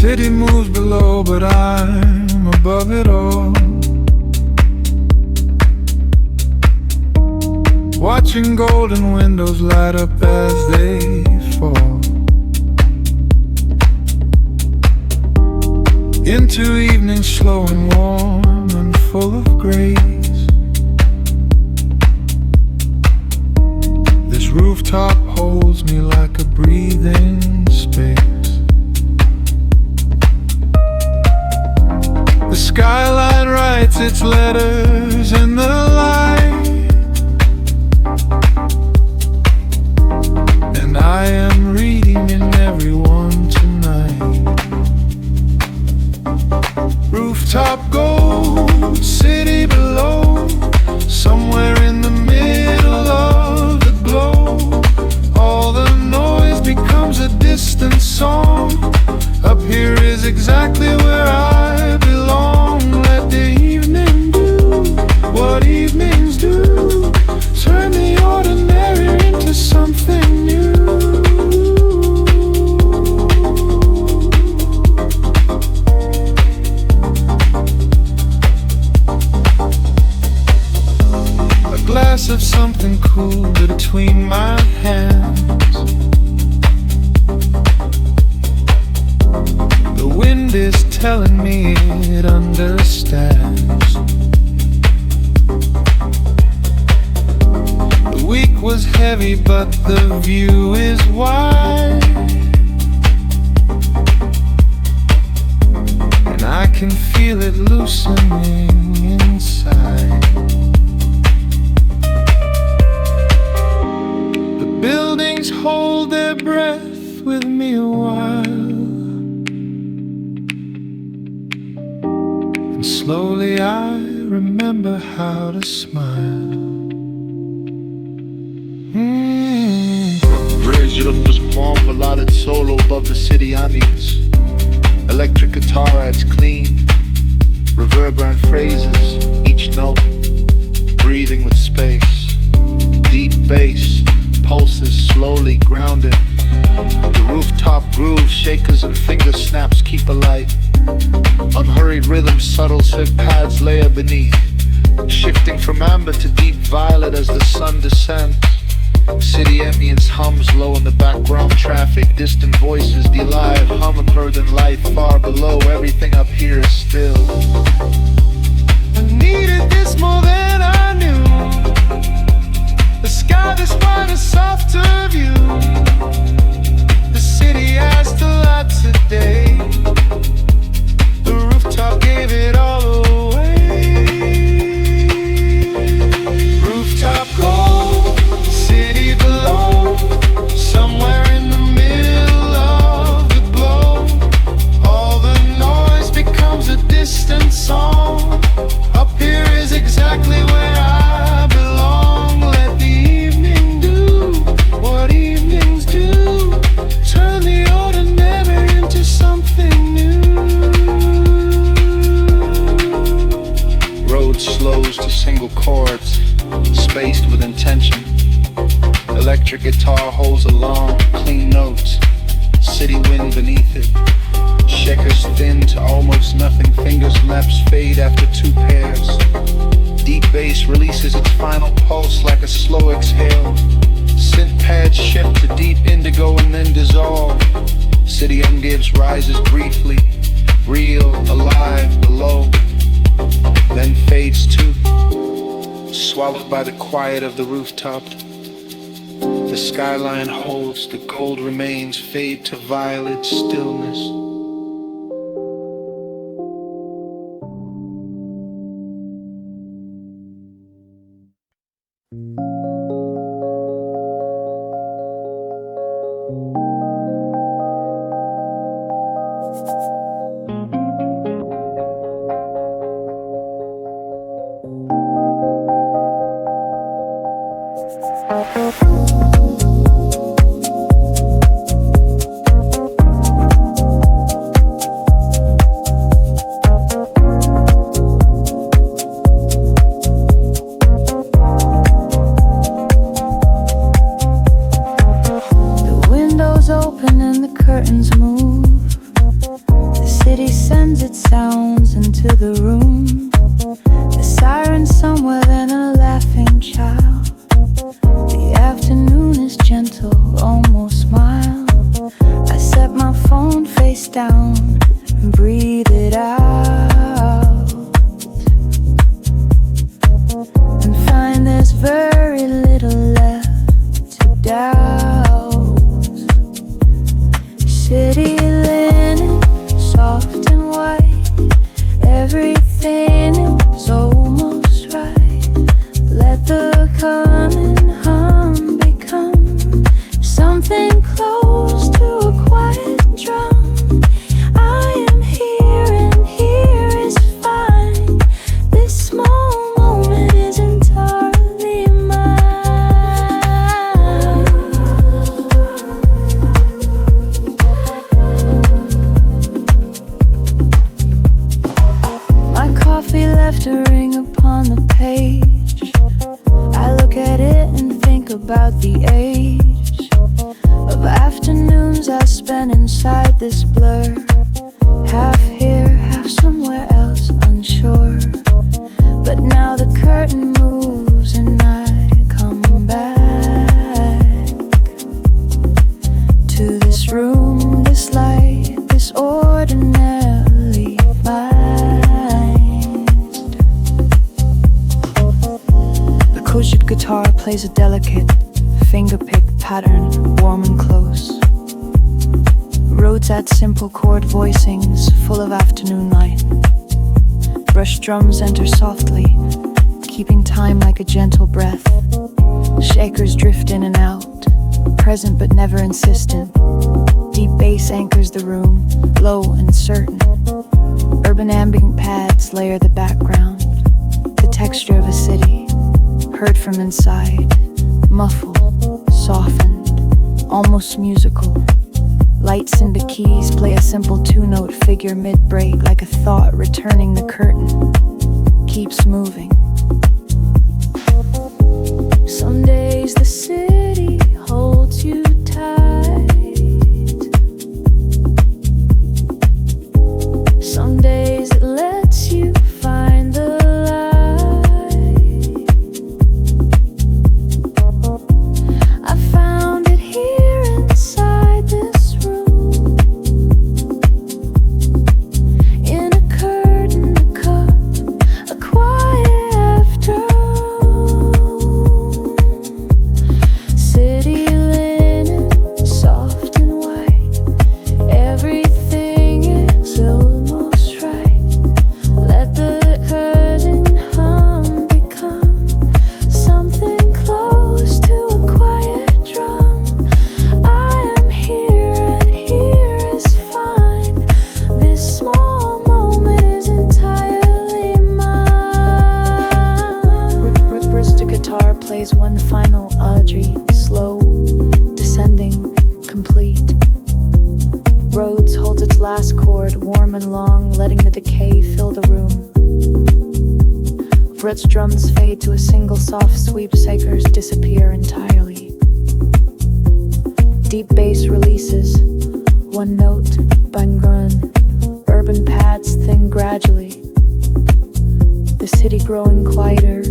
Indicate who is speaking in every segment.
Speaker 1: city moves below, but I'm above it all. Watching golden windows light up as they fall into evening slow and warm and full of grace. This rooftop holds me like a breathing space. The skyline writes its letters in the light, and I am reading in everyone tonight. Rooftop gold, city below, somewhere in the middle of the globe. All the noise becomes a distant song. Up here is exactly where I belong. Let the evening do what evenings do, turn the ordinary into something new. A glass of something cool between my hands. The wind is telling me it understands. The week was heavy, but the view is wide, and I can feel it loosening inside. The buildings hold their breath with me a while, and slowly I remember how to smile.
Speaker 2: Bridge up this warm, melodic solo above the city ambience. Electric guitar adds clean, reverberant phrases, each note breathing with space. Deep bass pulses slowly grounded. The rooftop groove, shakers and finger snaps keep alight. Unhurried rhythm, subtle silk pads layer beneath, shifting from amber to deep violet as the sun descends. City ambience hums low in the background traffic. Distant voices delight, hummingbird and light far below. Everything up here is still. I needed this more than I knew. The sky this wide, a softer view. The city has the light today. The rooftop gave it all away. Rooftop gold, city below, somewhere in the middle of the globe. All the noise becomes a distant song. Up here is exactly where I belong. Let the evening do what evenings do, turn the ordinary into something new. Road slows to single chords, spaced with intention. Electric guitar holds along, clean notes. City wind beneath it, shakers thin to almost nothing. Fingers laps fade after two pairs. Deep bass releases its final pulse like a slow exhale. Synth pads shift to deep indigo and then dissolve. City gives rises briefly, real, alive, below, then fades too, swallowed by the quiet of the rooftop. The skyline holds, the gold remains, fade to violet stillness.
Speaker 3: The windows open and the curtains move. quiet sounds into the room. A siren somewhere, then a laughing child. The afternoon is gentle, almost mild. I set my phone face down and breathe it out, and find there's very little left to doubt. City linen, soft and white, everything is almost right. Let the coming hum become something close to a quiet drum. I am here and here is fine. This small moment is entirely mine. My coffee left a ring upon the page. I look at it and think about the age of afternoons I spent inside this blur. Half here, half somewhere else, unsure. But now the curtain moves and I come back to this room, this light, this ordinarily mind. The curated guitar plays a delicate finger-picked pattern, warm and close. Roads at simple chord voicings, full of afternoon light. Brush drums enter softly, keeping time like a gentle breath. Shakers drift in and out, present but never insistent. Deep bass anchors the room, low and certain. Urban ambient pads layer the background. The texture of a city, heard from inside, muffled, softened, almost musical. Lights into keys play a simple two-note figure mid-break, like a thought returning the curtain. Keeps moving. Some days the city holds you tight. Some days it lets you find the light. I found it here inside this room, in a curtain, a cup, a quiet afternoon. City linen, soft and white, everything is almost right. Let the curtain hum become something close to a quiet drum. I am here and here is fine. This small moment is entirely mine. The guitar plays one final audrey, slow, descending, complete. Rhodes holds its last chord, warm and long, letting the decay fill the room. Brett's drums fade to a single soft sweep, Sakers disappear entirely. Deep bass releases, one note, bangrun. Urban pads thin gradually. The city growing quieter,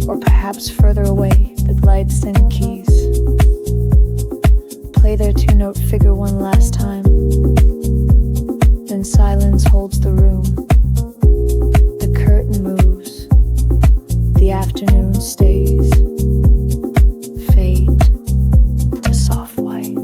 Speaker 3: or perhaps further away, that lights and keys play their two-note figure one last time. Then silence holds the room. The curtain moves. The afternoon stays. Fade to soft white.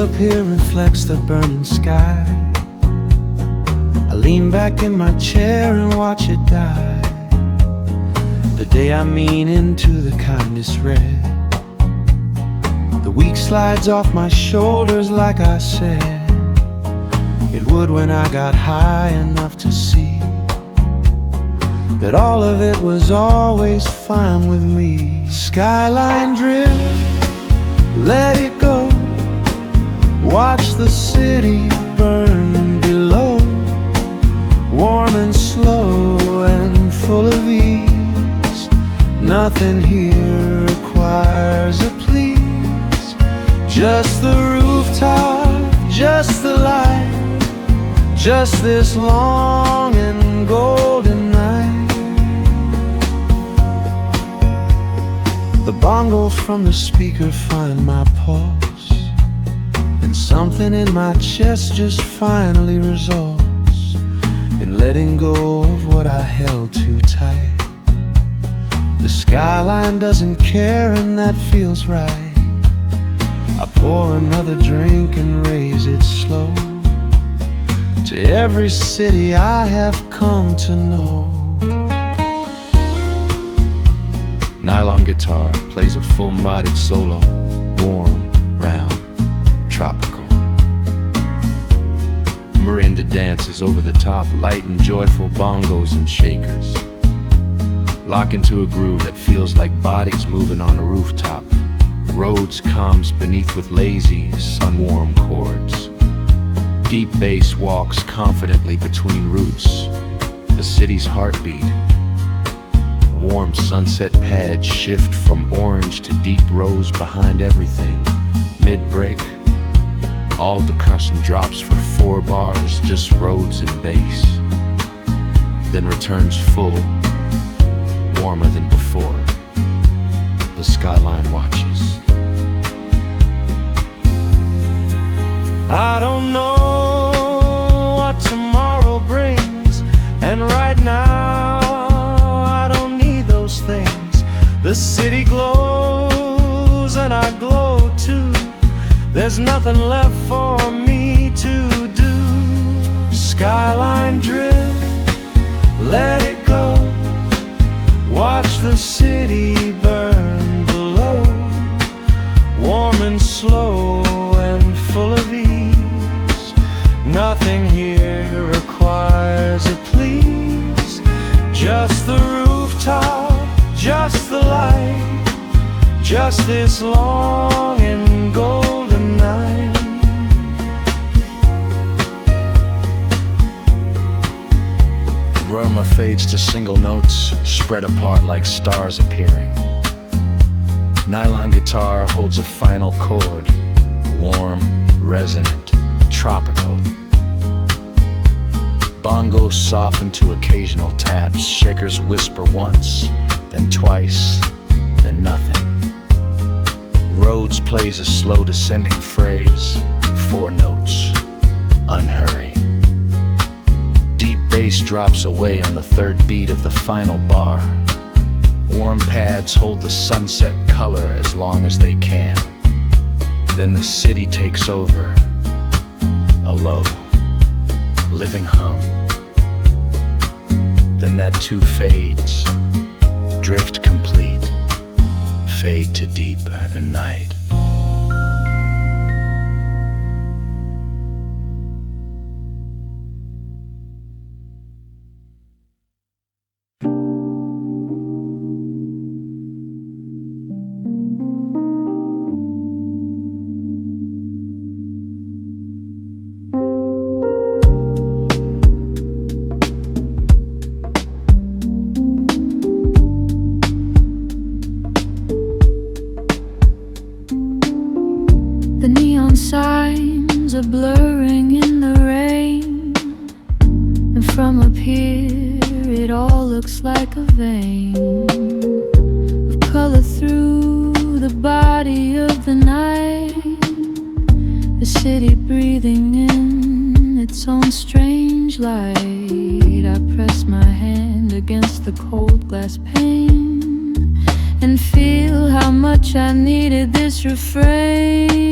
Speaker 1: up here reflects the burning sky. I lean back in my chair and watch it die. The day I mean into the kindest red. The week slides off my shoulders like I said it would when I got high enough to see that all of it was always fine with me. Skyline drift, let it go. Watch the city burn below. Warm and slow and full of ease. Nothing here requires a please. Just the rooftop, just the light, just this long and golden night. The bongos from the speaker find my pulse, and something in my chest just finally resolves in letting go of what I held too tight. The skyline doesn't care, and that feels right. I pour another drink and raise it slow to every city I have come to know. Nylon guitar plays a full-bodied solo, warm, round, tropical. Marimba dances over the top, light and joyful bongos and shakers. Lock into a groove that feels like bodies moving on a rooftop. Roads calms beneath with lazy, sun-warm chords. Deep bass walks confidently between roots, the city's heartbeat. Warm sunset pads shift from orange to deep rose behind everything. Mid-break, all percussion drops for 4 bars, just roads and bass. Then returns full, warmer than before. The skyline watches. I don't know what tomorrow brings, and right now I don't need those things. The city glows and I glow too. There's nothing left for me to do. Skyline drift, let it go. Watch the city burn below. Warm and slow and full of ease. Nothing here requires a please. Just the rooftop, just the light, just this long and golden night. Roma fades to single notes, spread apart like stars appearing. Nylon guitar holds a final chord, warm, resonant, tropical. Bongos soften to occasional taps, shakers whisper once, then twice, then nothing. Rhodes plays a slow descending phrase, 4 notes, unhurried. Deep bass drops away on the 3rd beat of the final bar. Warm pads hold the sunset color as long as they can. Then the city takes over, a low, living hum. Then that too fades, drift complete, fade to deep night.
Speaker 3: The neon signs are blurring in the rain, and from up here it all looks like a vein of color through the body of the night. The city breathing in its own strange light. I press my hand against the cold glass pane and feel how much I needed this refrain.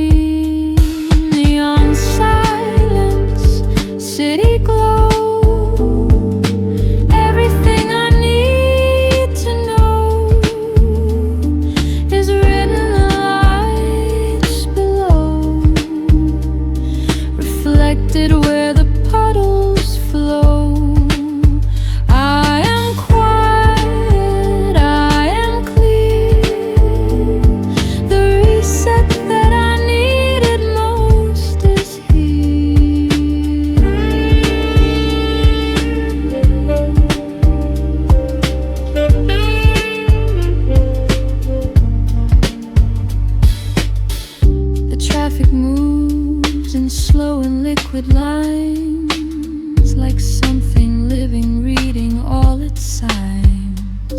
Speaker 3: traffic moves in slow and liquid lines, like something living reading all its signs.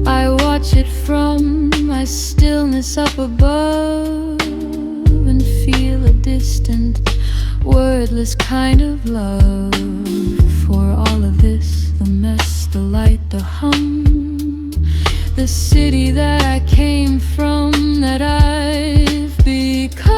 Speaker 3: I watch it from my stillness up above and feel a distant, wordless kind of love for all of this, the mess, the light, the hum, the city that I came from, that I've become.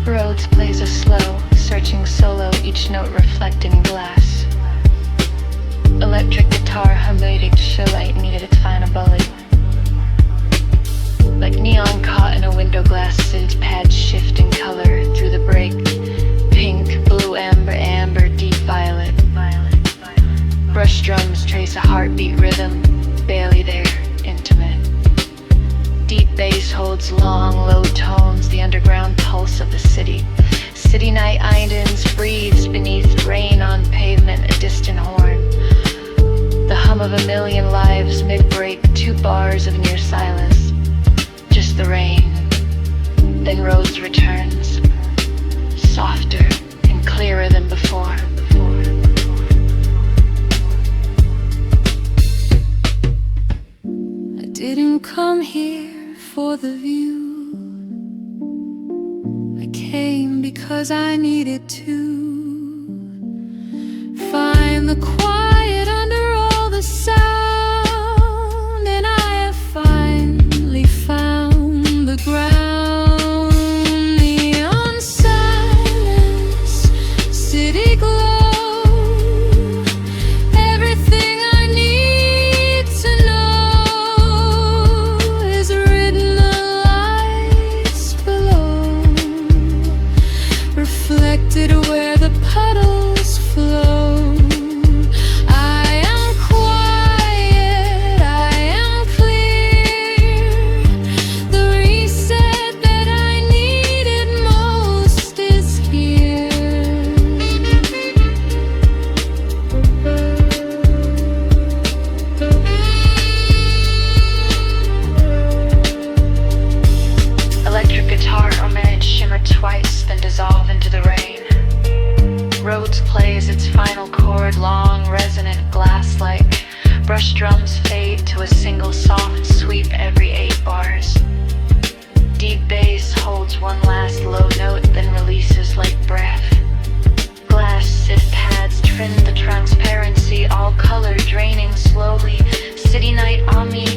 Speaker 3: Rhodes plays a slow, searching solo, each note reflecting glass. Electric guitar melodic light needed its final bullet. Like neon caught in a window glass, synth pads shift in color through the break. Pink, blue, amber, amber, deep violet. Brush drums trace a heartbeat rhythm, barely there, intimate. Deep bass holds long, low tones, the underground pulse of the city. City night Idens breathes beneath rain on pavement, a distant horn. The hum of a million lives mid-break, 2 bars of near silence. Just the rain. Then Rose returns, softer and clearer than before. I didn't come here for the view. I came because I needed to find the quiet under all the sound, and I have finally found the ground. Neon silence, city glow, everything I need to know is written in the lights below, reflected where the puddles flow. Twice, then dissolve into the rain. Rhodes plays its final chord, long, resonant, glass-like. Brush drums fade to a single soft sweep every 8 bars. Deep bass holds one last low note, then releases like breath. Glass synth pads trim the transparency, all color draining slowly. City night on me,